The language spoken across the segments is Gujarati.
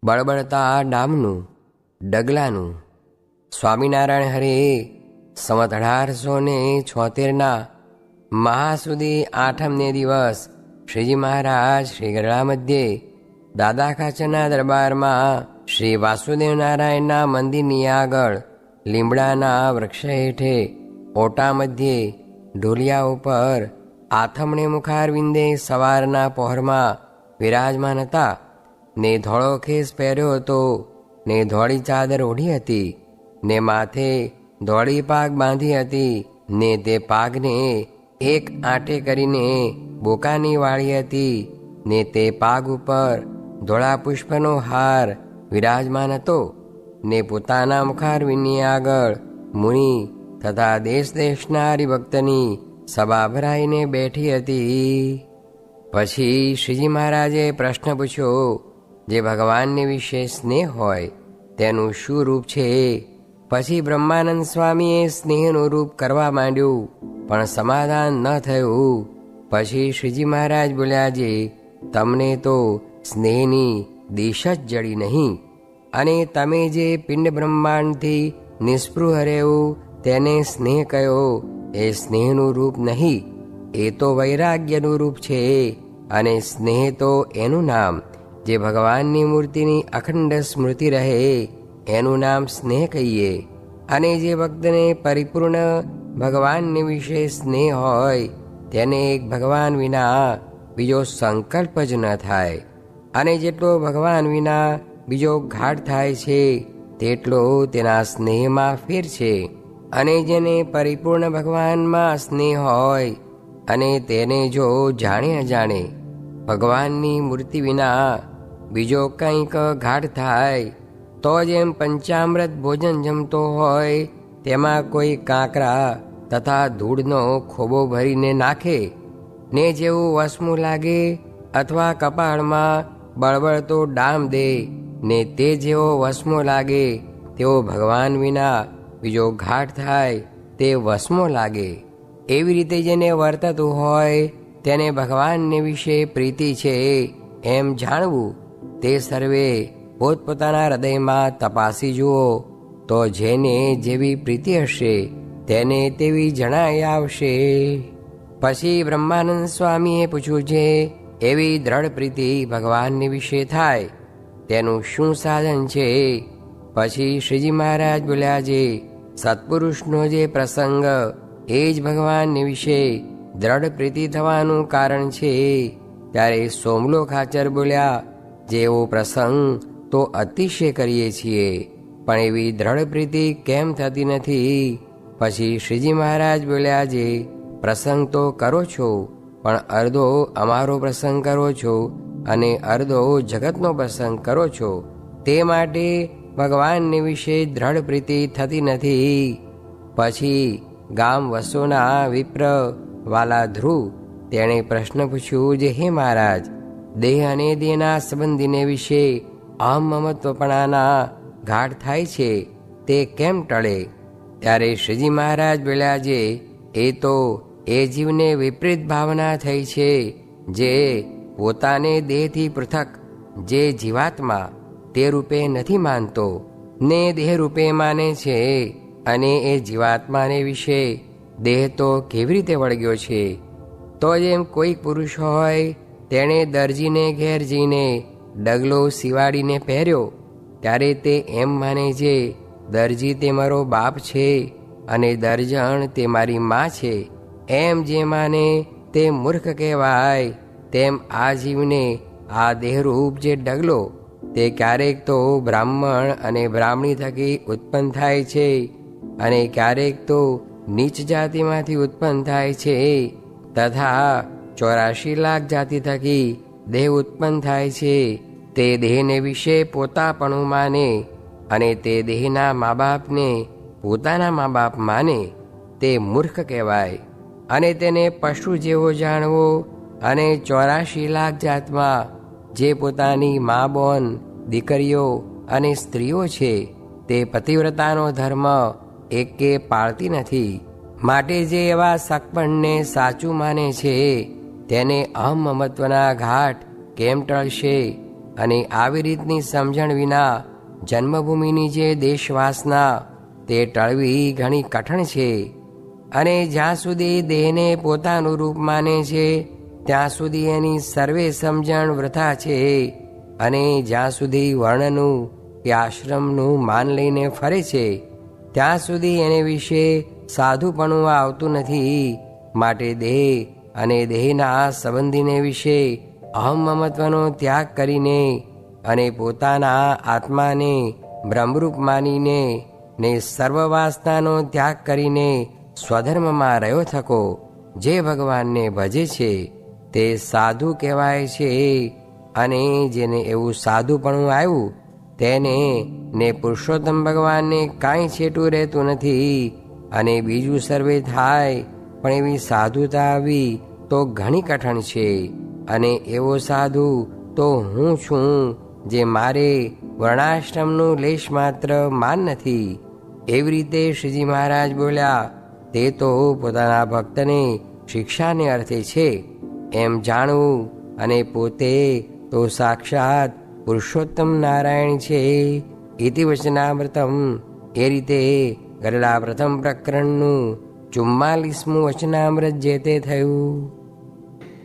બળબળતા ડામનું ડગલાનું. સ્વામિનારાયણ હરે સંવત 1876 મહાસુદી આઠમને દિવસ શ્રીજી મહારાજ શ્રી ગરડા મધ્યે દાદા ખાચરના દરબારમાં શ્રી વાસુદેવ નારાયણના મંદિરની આગળ લીમડાના વૃક્ષ હેઠે ઓટા મધ્યે ઢોલિયા ઉપર આથમણે મુખારવિંદે સવારના પહોરમાં વિરાજમાન હતા ને ધોળો ખેસ પહેર્યો હતો ને ધોળી ચાદર ઓઢી હતી ને માથે ધોળી પાગ બાંધી હતી ને તે પાગને એક આંટે કરીને બોકાની વાળી હતી ને તે પાગ ઉપર ધોળા પુષ્પનો હાર વિરાજમાન હતો ને પોતાના મુખારવિંદની આગળ મુનિ તથા દેશ દેશના હરિભક્તની સભા ભરાઈને બેઠી હતી. પછી શ્રીજી મહારાજે પ્રશ્ન પૂછ્યો, જે ભગવાનને વિશે સ્નેહ હોય તેનું શું રૂપ છે? પછી બ્રહ્માનંદ સ્વામીએ સ્નેહનું રૂપ કરવા માંડ્યું, પણ સમાધાન ન થયું. પછી શ્રીજી મહારાજ બોલ્યા, જે તમને તો સ્નેહની દિશ જ જડી નહીં, અને તમે જે પિંડ બ્રહ્માંડથી નિસ્પૃહ રહેવું તેને સ્નેહ કયો, એ સ્નેહનું રૂપ નહીં, એ તો વૈરાગ્યનું રૂપ છે. અને સ્નેહ તો એનું નામ જે ભગવાનની મૂર્તિની અખંડ સ્મૃતિ રહે એનું નામ સ્નેહ કહીએ. અને જે ભક્તને પરિપૂર્ણ ભગવાનને વિશે સ્નેહ હોય તેને એક ભગવાન વિના બીજો સંકલ્પ જ ન થાય. અને જેટલો ભગવાન વિના બીજો ઘાટ થાય છે તેટલો તેના સ્નેહમાં ફેર છે. અને જેને પરિપૂર્ણ ભગવાનમાં સ્નેહ હોય અને તેને જો જાણે અજાણે ભગવાનની મૂર્તિ વિના બીજો કંઈક ઘાટ થાય તો જેમ પંચામૃત ભોજન જમતો હોય તેમાં કોઈ કાંકરા તથા ધૂળનો ખોબો ભરીને નાખે ને જેવું વસમું લાગે, અથવા કપાળમાં બળબળતો ડામ દે ને તે જેવો વસમો લાગે તેવો ભગવાન વિના બીજો ઘાટ થાય તે વસમો લાગે. એવી રીતે જેને વર્તતું હોય તેને ભગવાનને વિશે પ્રીતિ છે એમ જાણવું. તે સર્વે પોતપોતાના હૃદયમાં તપાસી જુઓ, તો જેને જેવી પ્રીતિ હશે તેને તેવી જણાઈ આવશે. પછી બ્રહ્માનંદ સ્વામીએ પૂછ્યું છે, એવી દ્રઢ પ્રીતિ ભગવાનને વિશે થાય તેનું શું સાધન છે? પછી શ્રીજી મહારાજ બોલ્યા, જે સત્પુરુષનો જે પ્રસંગ એ જ ભગવાનને વિશે દ્રઢ પ્રીતિ થવાનું કારણ છે. ત્યારે સોમલો ખાચર બોલ્યા, જેવો પ્રસંગ તો અતિશય કરીએ છીએ, પણ એવી દ્રઢ પ્રીતિ કેમ થતી નથી? પછી શ્રીજી મહારાજ બોલ્યા, જે પ્રસંગ તો કરો છો, પણ અર્ધો અમારો પ્રસંગ કરો છો અને અર્ધો જગતનો પ્રસંગ કરો છો, તે માટે ભગવાનને વિશે દ્રઢ પ્રીતિ થતી નથી. પછી ગામ વસોના વિપ્ર વાલા ધ્રુવ તેણે પ્રશ્ન પૂછ્યું, જે હે મહારાજ, દેહ અને દેહના સંબંધીને વિશે અહમ મમત્વપણાના ઘાટ થાય છે તે કેમ ટળે? ત્યારે શ્રીજી મહારાજ બોલ્યા, જે એ તો એ જીવને વિપરીત ભાવના થઈ છે, જે પોતાને દેહથી પૃથક જે જીવાત્મા તે રૂપે નથી માનતો ને દેહ રૂપે માને છે. અને એ જીવાત્માને વિશે દેહ તો કેવી રીતે વળગ્યો છે? તો જેમ કોઈક પુરુષ હોય તેણે દરજીને ઘેર જઈને ડગલો સિવાડીને પહેર્યો, ત્યારે તે એમ માને છે દરજી તે મારો બાપ છે અને દરજણ તે મારી મા છે. એમ જે માને તે મૂર્ખ કહેવાય. તેમ આ જીવને આ દેહરૂપ જે ડગલો તે ક્યારેક તો બ્રાહ્મણ અને બ્રાહ્મણી થકી ઉત્પન્ન થાય છે, અને ક્યારેક તો નીચ જાતિમાંથી ઉત્પન્ન થાય છે, તથા 84 લાખ જાતિ થકી દેહ ઉત્પન્ન થાય છે. તે દેહને વિશે પોતાપણું માને અને તે દેહના મા બાપને પોતાના મા બાપ માને તે મૂર્ખ કહેવાય. અને તેને પશુ જેવો જાણવો અને 84 લાખ જાતમાં જે પોતાની મા બોન દીકરીઓ અને સ્ત્રીઓ છે તે પતિવ્રતાનો ધર્મ એકે પાળતી નથી. માટે જે એવા સકપણને સાચું માને છે તેને અહમ મમત્વના ઘાટ કેમ ટળશે? અને આવી રીતની સમજણ વિના જન્મભૂમિની જે દેશવાસના તે ટળવી ઘણી કઠણ છે. અને જ્યાં સુધી દેહને પોતાનું રૂપ માને છે ત્યાં સુધી એની સર્વે સમજણ વૃથા છે. અને જ્યાં સુધી વર્ણનું કે આશ્રમનું માન લઈને ફરે છે ત્યાં સુધી એને વિશે સાધુપણું આવતું નથી. માટે દેહ અને દેહના સંબંધીને વિશે અહમ મમત્વનો ત્યાગ કરીને અને પોતાના આત્માને બ્રહ્મરૂપ માનીને ને સર્વવાસનાનો ત્યાગ કરીને સ્વધર્મમાં રહ્યો થકો જે ભગવાનને ભજે છે તે સાધુ કહેવાય છે. અને જેને એવું સાધુપણું આવ્યું તેને ને પુરુષોત્તમ ભગવાનને કાંઈ છેટું રહેતું નથી. અને બીજું સર્વે થાય પણ એવી સાધુતા આવી તો ઘણી કઠણ છે. અને એવો સાધુ તો હું છું જે મારે વર્ણાશ્રમનું લેશ માત્ર માન નથી. એવી રીતે શ્રીજી મહારાજ બોલ્યા તે તો પોતાના ભક્તને શિક્ષાને અર્થે છે એમ જાણવું અને પોતે તો સાક્ષાત પુરુષોત્તમ નારાયણ છે. ઇતિ વચનામૃતમ. એ રીતે ગરડા પ્રથમ પ્રકરણનું 44મું વચનામૃત જે તે થયું.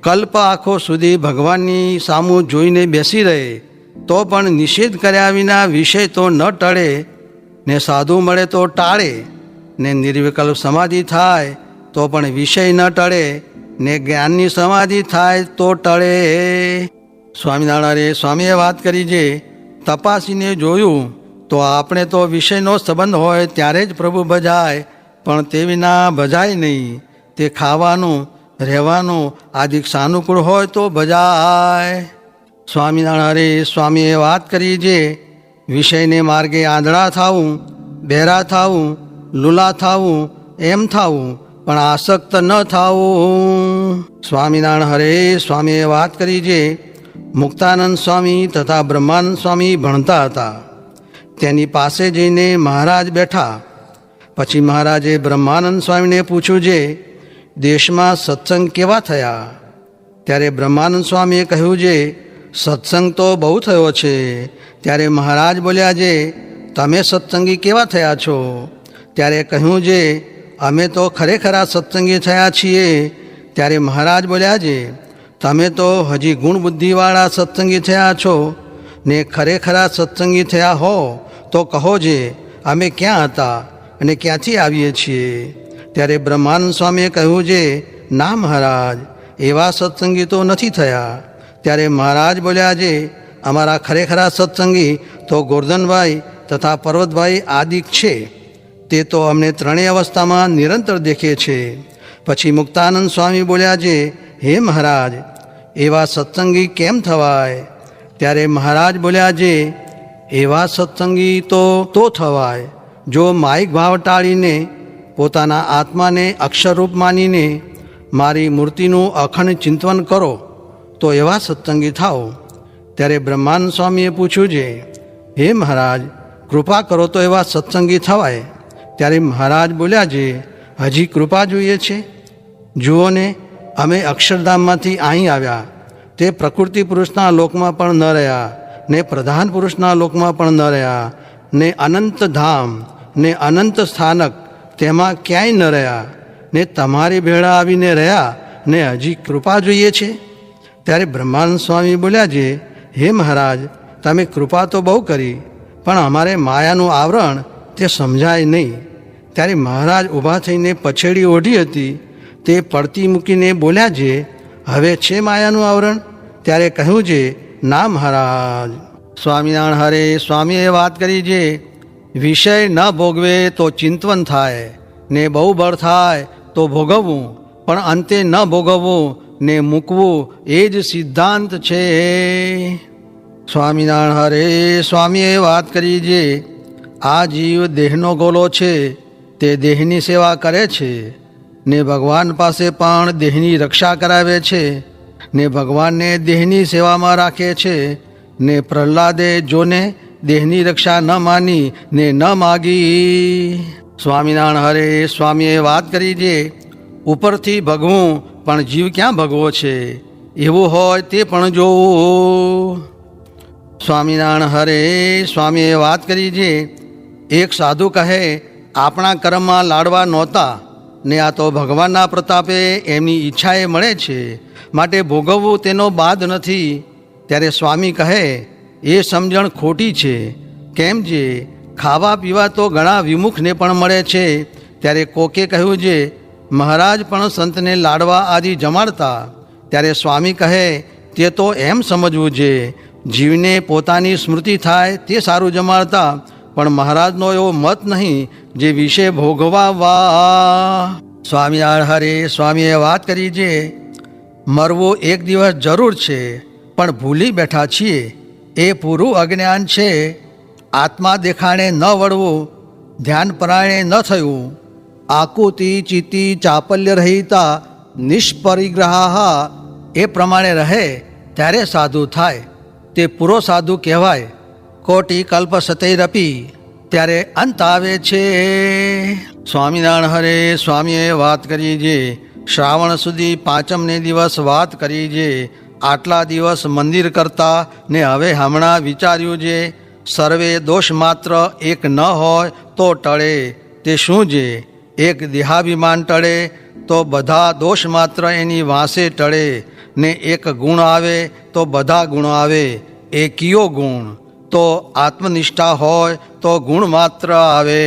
કલ્પ આખો સુધી ભગવાનની સામું જોઈને બેસી રહે તો પણ નિષેધ કર્યા વિના વિષય તો ન ટળે, ને સાધુ મળે તો ટાળે, ને નિર્વિકલ્પ સમાધિ થાય તો પણ વિષય ન ટળે, ને જ્ઞાનની સમાધિ થાય તો ટળે. સ્વામિનારાયણ સ્વામીએ વાત કરી છે, તપાસીને જોયું તો આપણે તો વિષયનો સંબંધ હોય ત્યારે જ પ્રભુ ભજાય, પણ તે વિના ભજાય નહીં. તે ખાવાનું રહેવાનું આદિક સાનુકૂળ હોય તો ભજાય. સ્વામિનારાયણ સ્વામીએ વાત કરી છે, વિષયને માર્ગે આંધળા થાવું, બહેરા થાવું, લુલા થાવું એમ થાવું પણ આસક્ત ન થાવું. સ્વામિનારાયણ હરે સ્વામીએ વાત કરી છે, મુક્તાનંદ સ્વામી તથા બ્રહ્માનંદ સ્વામી ભણતા હતા. તેની પાસે જઈને મહારાજ બેઠા. પછી મહારાજે બ્રહ્માનંદ સ્વામીને પૂછ્યું છે, દેશમાં સત્સંગ કેવા થયા? ત્યારે બ્રહ્માનંદ સ્વામીએ કહ્યું છે, સત્સંગ તો બહુ થયો છે. ત્યારે મહારાજ બોલ્યા છે, તમે સત્સંગી કેવા થયા છો? ત્યારે કહ્યું છે, અમે તો ખરેખરા સત્સંગી થયા છીએ. ત્યારે મહારાજ બોલ્યા છે, તમે તો હજી ગુણ બુદ્ધિવાળા સત્સંગી થયા છો, ને ખરેખરા સત્સંગી થયા હો તો કહો છે, અમે ક્યાં હતા અને ક્યાંથી આવીએ છીએ? ત્યારે બ્રહ્માનંદ સ્વામીએ કહ્યું છે, ના મહારાજ, એવા સત્સંગી તો નથી થયા. ત્યારે મહારાજ બોલ્યા છે, અમારા ખરેખરા સત્સંગી તો ગોરધનભાઈ તથા પર્વતભાઈ આદિક છે. તે તો અમને ત્રણેય અવસ્થામાં નિરંતર દેખે છે. પછી મુક્તાનંદ સ્વામી બોલ્યા છે, હે મહારાજ, એવા સત્સંગી કેમ થવાય? ત્યારે મહારાજ બોલ્યા છે, એવા સત્સંગી તો થવાય જો માયિક ભાવ ટાળીને પોતાના આત્માને અક્ષરરૂપ માનીને મારી મૂર્તિનું અખંડ ચિંતન કરો તો એવા સત્સંગી થાઓ. ત્યારે બ્રહ્માનંદ સ્વામીએ પૂછ્યું છે, હે મહારાજ, કૃપા કરો તો એવા સત્સંગી થવાય. ત્યારે મહારાજ બોલ્યા છે, હજી કૃપા જોઈએ છે? જુઓ ને, અમે અક્ષરધામમાંથી અહીં આવ્યા. તે પ્રકૃતિ પુરુષના લોકમાં પણ ન રહ્યા, ને પ્રધાન પુરુષના લોકમાં પણ ન રહ્યા, ને અનંત ધામ ને અનંત સ્થાનક તેમાં ક્યાંય ન રહ્યા, ને તમારી ભેળા આવીને રહ્યા, ને હજી કૃપા જોઈએ છે? ત્યારે બ્રહ્માનંદ સ્વામી બોલ્યા છે, હે મહારાજ, તમે કૃપા તો બહુ કરી, પણ અમારે માયાનું આવરણ તે સમજાય નહીં. ત્યારે મહારાજ ઊભા થઈને પછેડી ઓઢી હતી તે પડતી મૂકીને બોલ્યા છે, હવે છે માયાનું આવરણ? ત્યારે કહ્યું છે, ના મહારાજ. સ્વામિનારાયણ હરે સ્વામીએ વાત કરી છે, વિષય ન ભોગવે તો ચિંતન થાય, ને બહુ બળ થાય તો ભોગવવું, પણ અંતે ન ભોગવવું ને મૂકવું એ જ સિદ્ધાંત છે. સ્વામિનારાયણ હરે સ્વામીએ વાત કરી છે, આ જીવ દેહનો ગોલો છે, તે દેહની સેવા કરે છે, ને ભગવાન પાસે પણ દેહની રક્ષા કરાવે છે, ને ભગવાનને દેહની સેવામાં રાખે છે. ને પ્રહલાદે જોને દેહની રક્ષા ન માની ને ન માગી. સ્વામિનારાયણ હરે સ્વામીએ વાત કરી છે, ઉપરથી ભગવું પણ જીવ ક્યાં ભગવો છે, એવું હોય તે પણ જોવું. સ્વામિનારાયણ હરે. સ્વામીએ વાત કરી છે, એક સાધુ કહે આપણા કર્મમાં લાડવા નહોતા ને આ તો ભગવાનના પ્રતાપે એમની ઈચ્છાએ મળે છે, માટે ભોગવવું તેનો બાદ નથી. ત્યારે સ્વામી કહે એ સમજણ ખોટી છે. કેમ છે? ખાવા પીવા તો ઘણા વિમુખને પણ મળે છે. ત્યારે કોકે કહ્યું છે મહારાજ પણ સંતને લાડવા આદિ જમાડતા. ત્યારે સ્વામી કહે તે તો એમ સમજવું છે જીવને પોતાની સ્મૃતિ થાય તે સારું જમાડતા, પણ મહારાજનો એવો મત નહીં જે વિશે ભોગવાવા. સ્વામિનારાયણ હરે. સ્વામીએ વાત કરી છે, મરવું એક દિવસ જરૂર છે પણ ભૂલી બેઠા છીએ એ પૂરું અજ્ઞાન છે. આત્મા દેખાણે ન વળવું, ધ્યાન પરાયણે ન થયું, આકુતિ ચિત્તિ ચાપલ્ય રહિતા નિષ્પરિગ્રહા એ પ્રમાણે રહે ત્યારે સાધુ થાય, તે પૂરો સાધુ કહેવાય. કોટી કલ્પ સતૈરપી ત્યારે અંત આવે છે. સ્વામિનારાયણ હરે. સ્વામીએ વાત કરી છે, શ્રાવણ સુધી પાંચમને દિવસ વાત કરી છે. આટલા દિવસ મંદિર કરતા ને હવે હમણાં વિચાર્યું છે સર્વે દોષ માત્ર એક ન હોય તો ટળે. તે શું છે? એક દેહાભિમાન ટળે તો બધા દોષ માત્ર એની વાંસે ટળે, ને એક ગુણ આવે તો બધા ગુણ આવે. એ કયો ગુણ? તો આત્મનિષ્ઠા હોય તો ગુણ માત્ર આવે.